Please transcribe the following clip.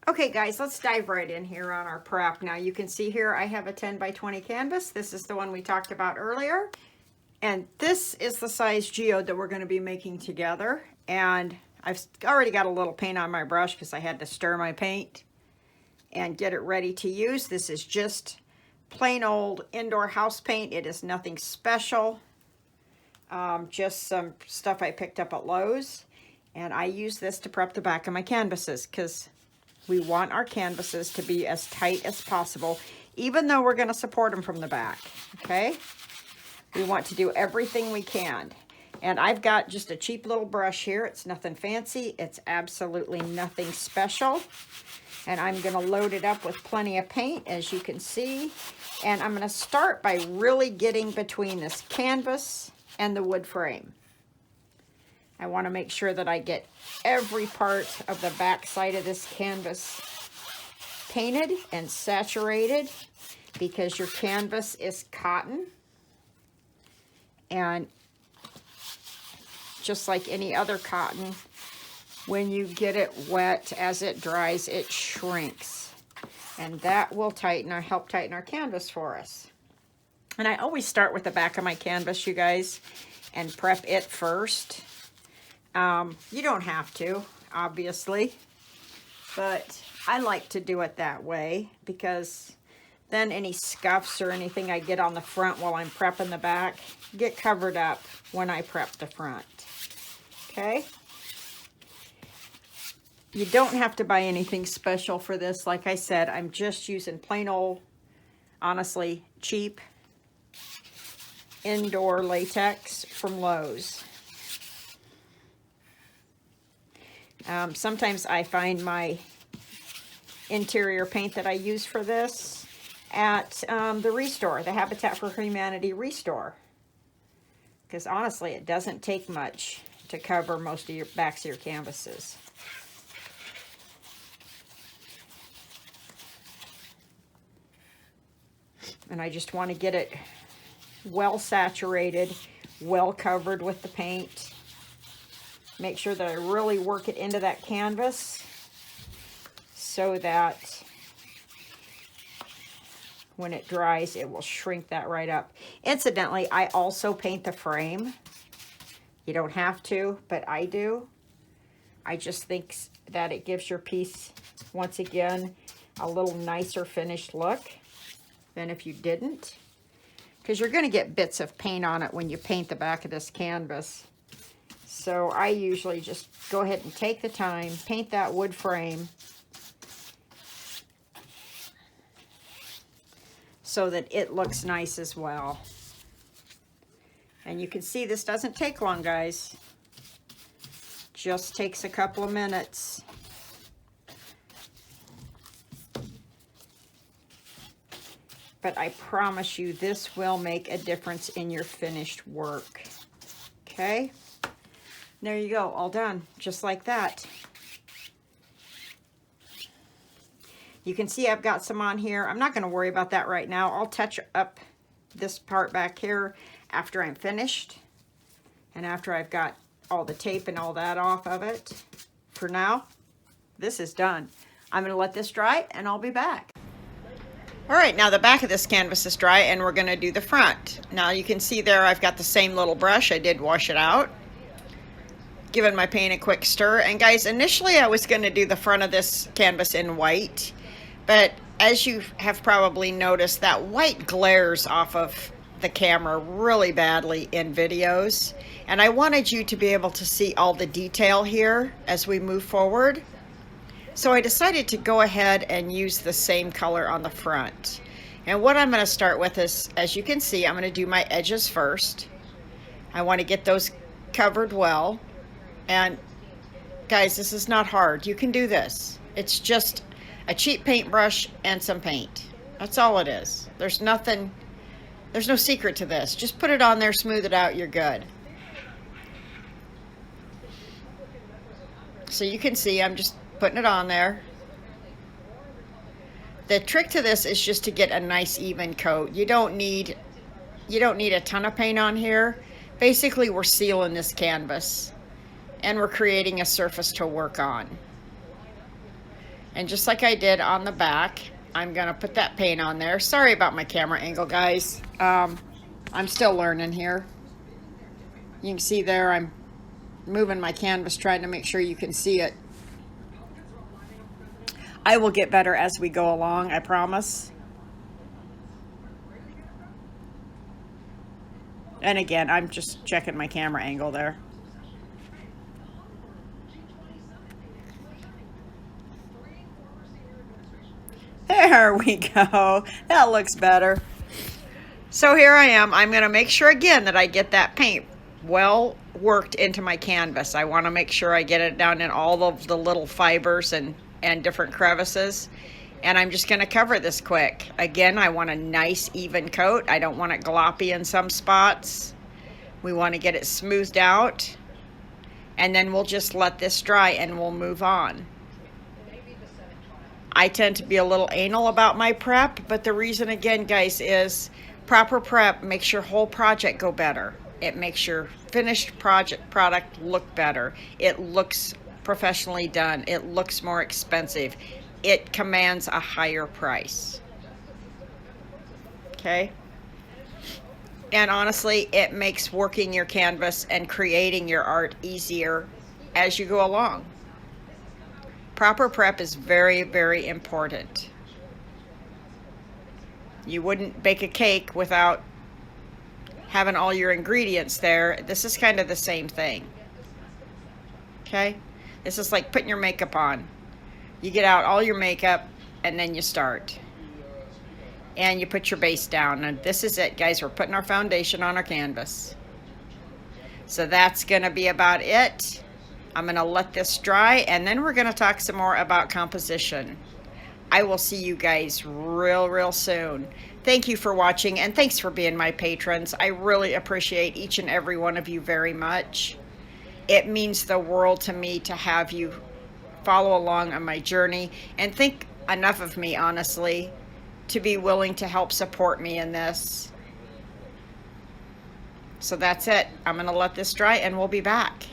Okay guys, let's dive right in here on our prep. Now you can see here I have a 10 by 20 canvas. This is the one we talked about earlier. And this is the size geode that we're going to be making together. And I've already got a little paint on my brush because I had to stir my paint and get it ready to use. This is just plain old indoor house paint. It is nothing special. Just some stuff I picked up at Lowe's. And I use this to prep the back of my canvases because we want our canvases to be as tight as possible, even though we're going to support them from the back, okay? We want to do everything we can. And I've got just a cheap little brush here. It's nothing fancy. It's absolutely nothing special. And I'm going to load it up with plenty of paint, as you can see. And I'm going to start by really getting between this canvas and the wood frame. I want to make sure that I get every part of the back side of this canvas painted and saturated, because your canvas is cotton. And just like any other cotton, when you get it wet, as it dries, it shrinks. And that will help tighten our canvas for us. And I always start with the back of my canvas, you guys, and prep it first. You don't have to, obviously, but I like to do it that way because then any scuffs or anything I get on the front while I'm prepping the back get covered up when I prep the front, okay? You don't have to buy anything special for this. Like I said, I'm just using plain old, honestly, cheap indoor latex from Lowe's. Sometimes I find my interior paint that I use for this at the Restore, the Habitat for Humanity Restore. Because honestly, it doesn't take much to cover most of your backs of your canvases. And I just want to get it well saturated, well covered with the paint. Make sure that I really work it into that canvas so that when it dries, it will shrink that right up. Incidentally, I also paint the frame. You don't have to, but I do. I just think that it gives your piece, once again, a little nicer finished look than if you didn't. Because you're going to get bits of paint on it when you paint the back of this canvas. So I usually just go ahead and take the time, paint that wood frame so that it looks nice as well. And you can see this doesn't take long, guys. Just takes a couple of minutes. But I promise you, this will make a difference in your finished work. Okay? There you go, all done, just like that. You can see I've got some on here. I'm not going to worry about that right now. I'll touch up this part back here after I'm finished and after I've got all the tape and all that off of it. For now, this is done. I'm going to let this dry and I'll be back. All right, now the back of this canvas is dry and we're going to do the front. Now you can see there I've got the same little brush. I did wash it out. Giving my paint a quick stir. And guys, initially I was going to do the front of this canvas in white, but as you have probably noticed, that white glares off of the camera really badly in videos, and I wanted you to be able to see all the detail here as we move forward. So I decided to go ahead and use the same color on the front. And what I'm going to start with is, as you can see, I'm going to do my edges first. I want to get those covered well. And guys, this is not hard. You can do this. It's just a cheap paintbrush and some paint. That's all it is. There's no secret to this. Just put it on there, smooth it out, you're good. So you can see I'm just putting it on there. The trick to this is just to get a nice even coat. You don't need a ton of paint on here. Basically, we're sealing this canvas and we're creating a surface to work on. And just like I did on the back, I'm gonna put that paint on there. Sorry about my camera angle, guys. I'm still learning here. You can see there I'm moving my canvas trying to make sure you can see it. I will get better as we go along, I promise. And again, I'm just checking my camera angle there. There we go. That looks better. So here I am. I'm going to make sure again that I get that paint well worked into my canvas. I want to make sure I get it down in all of the little fibers and different crevices. And I'm just going to cover this quick. Again, I want a nice even coat. I don't want it gloppy in some spots. We want to get it smoothed out. And then we'll just let this dry and we'll move on. I tend to be a little anal about my prep, but the reason again, guys, is proper prep makes your whole project go better. It makes your finished product look better. It looks professionally done. It looks more expensive. It commands a higher price. Okay? And honestly, it makes working your canvas and creating your art easier as you go along. Proper prep is very, very important. You wouldn't bake a cake without having all your ingredients there. This is kind of the same thing. Okay? This is like putting your makeup on. You get out all your makeup and then you start. And you put your base down. And this is it, guys. We're putting our foundation on our canvas. So that's going to be about it. I'm going to let this dry, and then we're going to talk some more about composition. I will see you guys real soon. Thank you for watching, and thanks for being my patrons. I really appreciate each and every one of you very much. It means the world to me to have you follow along on my journey and think enough of me, honestly, to be willing to help support me in this. So that's it. I'm going to let this dry, and we'll be back.